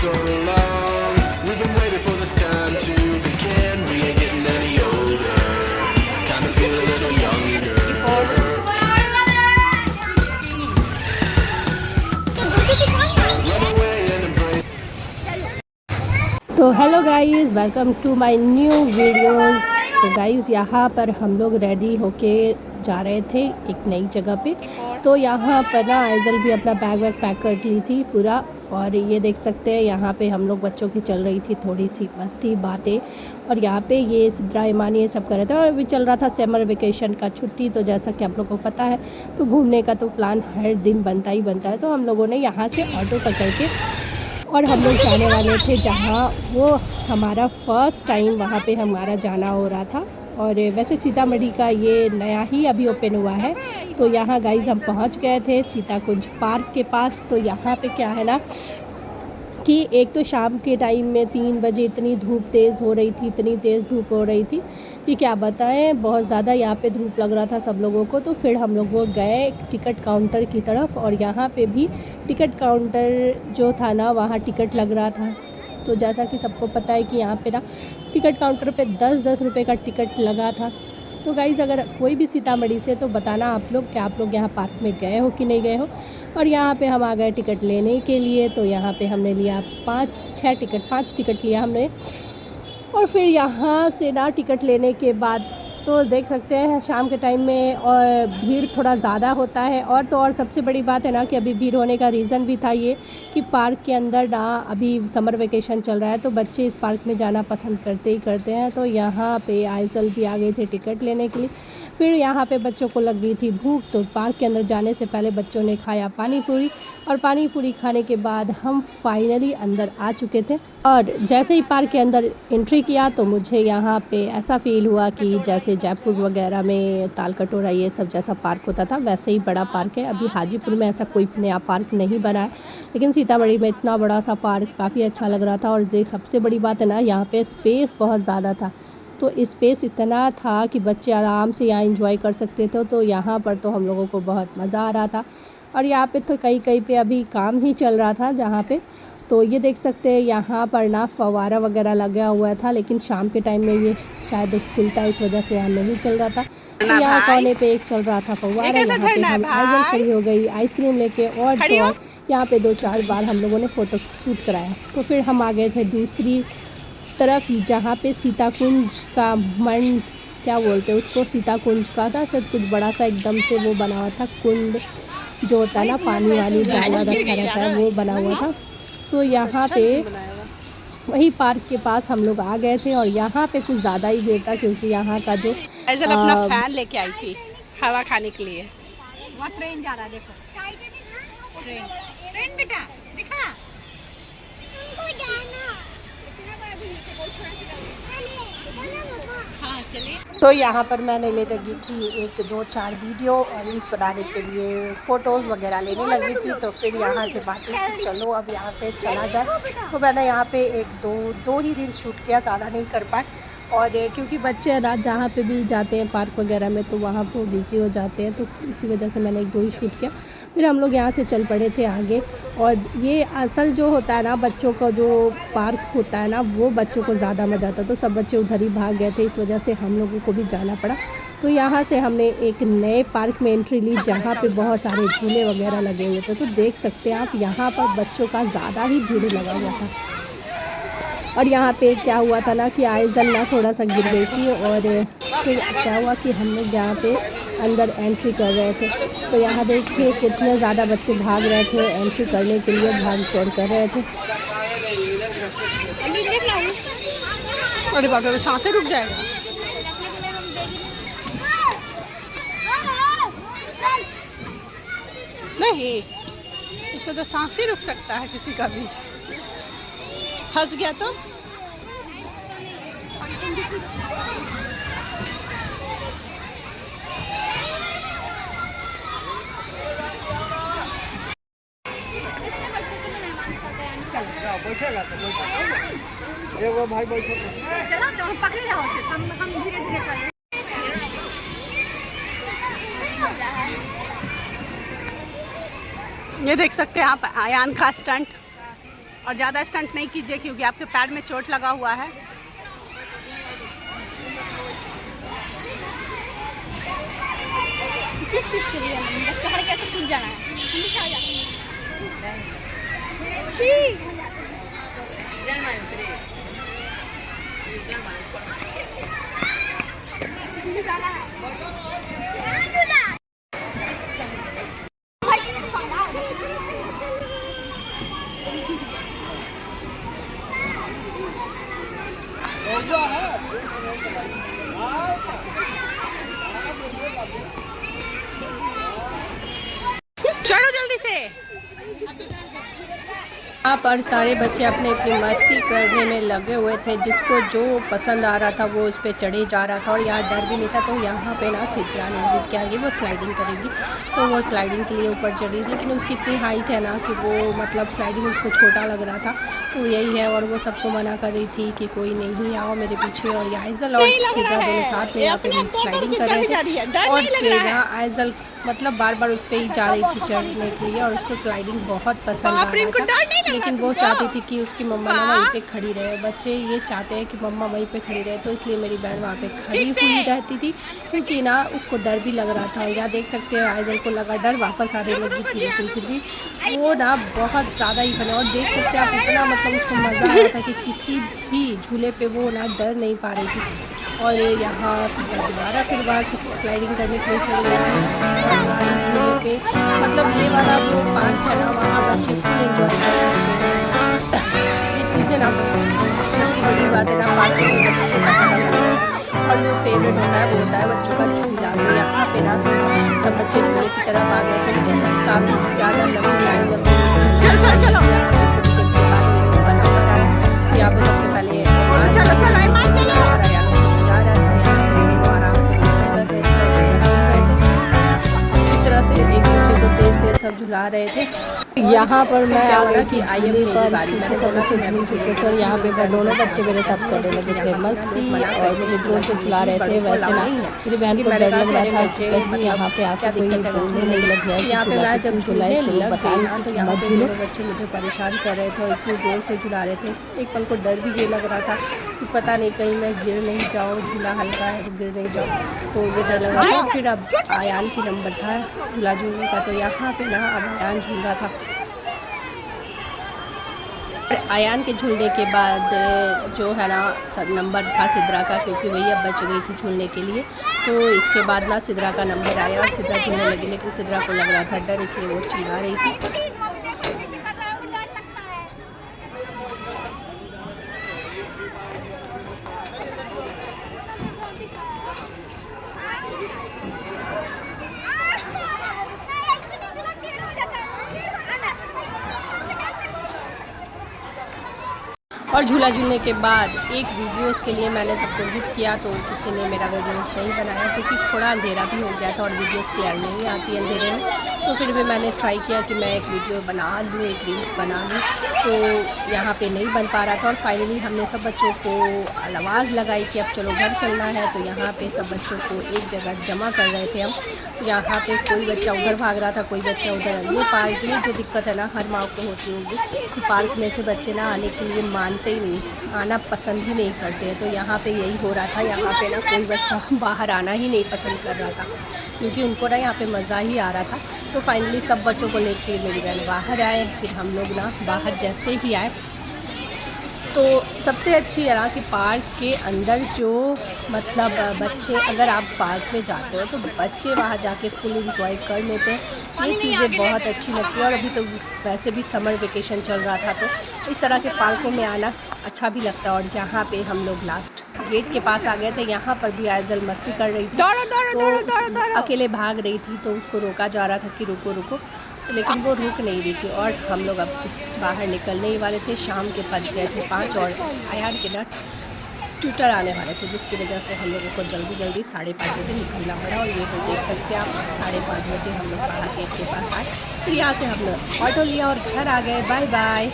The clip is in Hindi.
so long. We've been waiting for this time to begin. We ain't getting any older. Kinda feel a little younger. Run away and embrace. तो hello guys, welcome to my new videos. तो गाइस यहाँ पर हम लोग रेडी होके जा रहे थे एक नई जगह पे। तो यहाँ पर ना आइजल भी अपना बैग वैग पैक कर ली थी पूरा। और ये देख सकते हैं यहाँ पे हम लोग बच्चों की चल रही थी थोड़ी सी मस्ती बातें। और यहाँ पे ये सिद्रा ईमान ये सब कर रहे थे। और अभी चल रहा था समर वेकेशन का छुट्टी। तो जैसा कि आप लोगों को पता है तो घूमने का तो प्लान हर दिन बनता ही बनता है। तो हम लोगों ने यहाँ से ऑटो पकड़ के और हम लोग जाने वाले थे जहाँ वो हमारा फ़र्स्ट टाइम वहाँ पे हमारा जाना हो रहा था। और वैसे सीतामढ़ी का ये नया ही अभी ओपन हुआ है। तो यहाँ गाइस हम पहुँच गए थे सीता कुंज पार्क के पास। तो यहाँ पे क्या है ना कि एक तो शाम के टाइम में 3 बजे इतनी धूप तेज़ हो रही थी, इतनी तेज़ धूप हो रही थी कि क्या बताएं, बहुत ज़्यादा यहाँ पे धूप लग रहा था सब लोगों को। तो फिर हम लोग गए टिकट काउंटर की तरफ। और यहाँ पे भी टिकट काउंटर जो था ना वहाँ टिकट लग रहा था। तो जैसा कि सबको पता है कि यहाँ पे ना टिकट काउंटर पे 10-10 रुपये का टिकट लगा था। तो गाइज़ अगर कोई भी सीतामढ़ी से तो बताना आप लोग कि आप लोग यहाँ पार्क में गए हो कि नहीं गए हो। और यहाँ पे हम आ गए टिकट लेने के लिए। तो यहाँ पे हमने लिया 5 टिकट लिया हमने। और फिर यहाँ से ना टिकट लेने के बाद तो देख सकते हैं शाम के टाइम में और भीड़ थोड़ा ज़्यादा होता है। और तो और सबसे बड़ी बात है ना कि अभी भीड़ होने का रीज़न भी था ये कि पार्क के अंदर ना अभी समर वेकेशन चल रहा है। तो बच्चे इस पार्क में जाना पसंद करते ही करते हैं। तो यहाँ पे आइजल भी आ गए थे टिकट लेने के लिए। फिर यहाँ पे बच्चों को लग गई थी भूख। तो पार्क के अंदर जाने से पहले बच्चों ने खाया पानी पूरी। और पानी पूरी खाने के बाद हम फाइनली अंदर आ चुके थे। और जैसे ही पार्क के अंदर एंट्री किया तो मुझे यहाँ पे ऐसा फ़ील हुआ कि जैसे जयपुर वगैरह में ताल कटोरा ये सब जैसा पार्क होता था वैसे ही बड़ा पार्क है। अभी हाजीपुर में ऐसा कोई नया पार्क नहीं बना है, लेकिन सीतामढ़ी में इतना बड़ा सा पार्क काफ़ी अच्छा लग रहा था। और जो सबसे बड़ी बात है ना, यहाँ पे स्पेस बहुत ज़्यादा था। तो स्पेस इतना था कि बच्चे आराम से यहाँ एंजॉय कर सकते थे। तो यहाँ पर तो हम लोगों को बहुत मज़ा आ रहा था। और यहाँ पे तो कहीं पे अभी काम ही चल रहा था जहाँ पे। तो ये देख सकते हैं यहाँ पर ना फव्वारा वगैरह लगा हुआ था, लेकिन शाम के टाइम में ये शायद खुलता है इस वजह से यहाँ नहीं चल रहा था। तो यहाँ कोने पे एक चल रहा था फव्वारा। यहाँ पे हम आइजल खड़ी हो गई आइसक्रीम लेके। और तो और यहाँ पे 2-4 बार हम लोगों ने फ़ोटो शूट कराया। तो फिर हम आ गए थे दूसरी तरफ ही जहाँ पे सीता कुंज का मन क्या बोलते हैं उसको, सीता कुंज का था शायद कुछ बड़ा सा एकदम से वो बना हुआ था कुंड जो होता है ना पानी वाली डाला रखा रहता है वो बना हुआ था। तो यहाँ पे वही पार्क के पास हम लोग आ गए थे। और यहाँ पे कुछ ज़्यादा ही भीड़ था क्योंकि यहाँ का जो आइजल अपना फैन लेके आई थी हवा खाने के लिए। वहाँ ट्रेन जा रहा है, देखो ट्रेन बेटा दिखा हमको जाना। इतना बड़ा भी नहीं, बहुत छोटा हाँ चलिए। तो यहाँ पर मैंने ले लगी थी 1-2-4 वीडियो और रील्स बनाने के लिए फ़ोटोज़ वगैरह लेने लगी थी। तो फिर यहाँ से बात हुई कि चलो अब यहाँ से चला जाए। तो मैंने यहाँ पे 1-2 ही रील्स शूट किया, ज़्यादा नहीं कर पाए। और क्योंकि बच्चे रात जहाँ पे भी जाते हैं पार्क वगैरह में तो वहाँ पर बिज़ी हो जाते हैं। तो इसी वजह से मैंने 1-2 ही शूट किया। फिर हम लोग यहाँ से चल पड़े थे आगे। और ये असल जो होता है ना बच्चों का जो पार्क होता है ना वो बच्चों को ज़्यादा मज़ा आता है। तो सब बच्चे उधर ही भाग गए थे, इस वजह से हम लोगों को भी जाना पड़ा। तो यहाँ से हमने एक नए पार्क में एंट्री ली जहाँ पे बहुत सारे झूले वगैरह लगे हुए थे। तो देख सकते हैं आप यहाँ पर बच्चों का ज़्यादा ही भीड़ लगा हुआ था। और यहाँ पे क्या हुआ था ना कि आइजल ना थोड़ा सा गिर गई थी। और फिर क्या हुआ कि हम लोग यहाँ पे अंदर एंट्री कर रहे थे। तो यहाँ देखिए कितने ज़्यादा बच्चे भाग रहे थे एंट्री करने के लिए, भाग दौड़ कर रहे थे। अरे बाप रे, सांसें रुक जाएगा। नहीं इसमें तो सांस ही रुक सकता है किसी का भी। फंस गया तो एगो भाई बैठो चलो तो हम पकड़े रहो से हम धीरे धीरे करें। ये देख सकते हैं आप आयान का स्टंट। और ज़्यादा स्टंट नहीं कीजिए क्योंकि आपके पैर में चोट लगा हुआ है। चढ़ कैसे कूद जाना है? चढ़ो जल्दी से। यहाँ पर सारे बच्चे अपने अपनी मस्ती करने में लगे हुए थे। जिसको जो पसंद आ रहा था वो उस पर चढ़े जा रहा था और यहाँ डर भी नहीं था। तो यहाँ पे ना सिद्रा ने जिद किया कि वो स्लाइडिंग करेगी, तो वो स्लाइडिंग के लिए ऊपर चढ़ी, लेकिन उसकी इतनी हाइट है ना कि वो मतलब स्लाइडिंग उसको छोटा लग रहा था। तो यही है, और वो सबको मना कर रही थी कि कोई नहीं आओ मेरे पीछे। और ये आइजल और सिद्रा दोनों साथ में यहाँ पे स्लाइडिंग कर रहे थे। और फिर ना आइजल मतलब बार बार उस पर ही जा रही थी चढ़ने के लिए, और उसको स्लाइडिंग बहुत पसंद आ रहा था। लेकिन वो चाहती थी कि उसकी मम्मा ना वहीं पे खड़ी रहे। बच्चे ये चाहते हैं कि मम्मा वहीं पे खड़ी रहे, तो इसलिए मेरी बहन वहाँ पे खड़ी हुई रहती थी, क्योंकि ना उसको डर भी लग रहा था। और यहाँ देख सकते हैं आइजल को लगा डर, वापस आने लगी थी, लेकिन फिर भी वो ना बहुत ज़्यादा ही बना। और देख सकते हैं आप इतना मतलब उसको मज़ा आ रहा था कि किसी भी झूले पे वो ना डर नहीं पा रही थी। और यहाँ दोबारा फिर वहाँ से स्लाइडिंग करने के लिए चल गई थी। और वहाँ इस झूले पे मतलब ये वाला जो पार्क है ना, वहाँ बच्चे फुल एंजॉय कर सकते हैं। ये चीज़ें ना सबसे बड़ी बात है ना, पार्क में बच्चों का ज़्यादा मन होता है। और जो फेवरेट होता है वो होता है बच्चों का झूला। तो यहाँ पे ना सब बच्चे झूले की तरफ आ गए थे, लेकिन काफ़ी ज़्यादा लंबी लाइन लगी। यहाँ पे थोड़ी देर के बाद इन लोगों का नंबर आया। यहाँ पे सबसे पहले एक दूसरे को तेज तेज सब झुला रहे थे। यहाँ पर मैं आ गई कि आई एम मेरी बारी, मैंने सब बच्चे झूल चुके थे। और यहाँ पे दोनों बच्चे मेरे साथ करने लगे थे मस्ती, और मुझे जोर से झुला रहे थे। वैसे ना मेरी बहन को डर लग रहा था कि कहीं यहाँ पे आके कोई झूलने नहीं लग गया। यहाँ पे मैं जब झूलने लग गई ना, तो यहाँ पे दोनों बच्चे मुझे परेशान कर रहे थे और इतनी ज़ोर से झुला रहे थे। एक पल को डर भी ये लग रहा था कि पता नहीं कहीं मैं गिर नहीं जाऊँ, झूला हल्का है गिर नहीं जाऊँ, तो ये डर लग रहा था। फिर अब आयान की नंबर था झूला झूलने का, तो यहाँ पे ना अब आयान झूल रहा था। आयान के झूलने के बाद जो है ना नंबर था सिद्रा का, क्योंकि वही अब बच गई थी झूलने के लिए। तो इसके बाद ना सिद्रा का नंबर आया और सिद्रा झूलने लगी, लेकिन सिद्रा को लग रहा था डर, इसलिए वो चिल्ला रही थी। और झूला झूलने के बाद एक वीडियोस के लिए मैंने सबको ज़िद किया, तो किसी ने मेरा वीडियोस नहीं बनाया, क्योंकि थोड़ा अंधेरा भी हो गया था और वीडियोस क्लियर नहीं आती अंधेरे में। तो फिर भी मैंने ट्राई किया कि मैं एक वीडियो बना लूँ, एक रील्स बना लूँ, तो यहाँ पे नहीं बन पा रहा था। और फाइनली हमने सब बच्चों को आवाज़ लगाई कि अब चलो घर चलना है। तो यहाँ पे सब बच्चों को एक जगह जमा कर रहे थे हम। यहाँ पे कोई बच्चा उधर भाग रहा था, कोई बच्चा उधर। ये पार्क की जो दिक्कत है ना हर माँ को होती होगी कि पार्क में से बच्चे ना आने के लिए मानते ही नहीं, आना पसंद ही नहीं करते हैं। तो यहाँ पे यही हो रहा था, यहाँ पे ना कोई बच्चा बाहर आना ही नहीं पसंद कर रहा था, क्योंकि उनको ना यहाँ पे मज़ा ही आ रहा था। तो फाइनली सब बच्चों को लेके मेरी बहन बाहर आए। फिर हम लोग ना बाहर जैसे ही आए, तो सबसे अच्छी है ना कि पार्क के अंदर जो मतलब बच्चे, अगर आप पार्क में जाते हो तो बच्चे वहाँ जाके फुल इंजॉय कर लेते हैं। ये चीज़ें बहुत अच्छी लगती है। और अभी तो वैसे भी समर वेकेशन चल रहा था, तो इस तरह के पार्कों में आना अच्छा भी लगता है। और यहाँ पे हम लोग लास्ट गेट के पास आ गए थे। यहाँ पर भी आइजल मस्ती कर रही थी, तो अकेले भाग रही थी, तो उसको रोका जा रहा था कि रुको रुको, लेकिन वो रुक नहीं रही थी। और हम लोग अब बाहर निकलने ही वाले थे। शाम के बज गए थे 5 और आयान के ना ट्यूटर आने वाले थे, जिसकी वजह से हम लोगों को जल्दी 5:30 बजे निकलना पड़ा। और ये फिर देख सकते हैं आप 5:30 बजे हम लोग बाहर गेट के पास आए। फिर यहाँ से हम लोग ऑटो लिया और घर आ गए। Bye bye.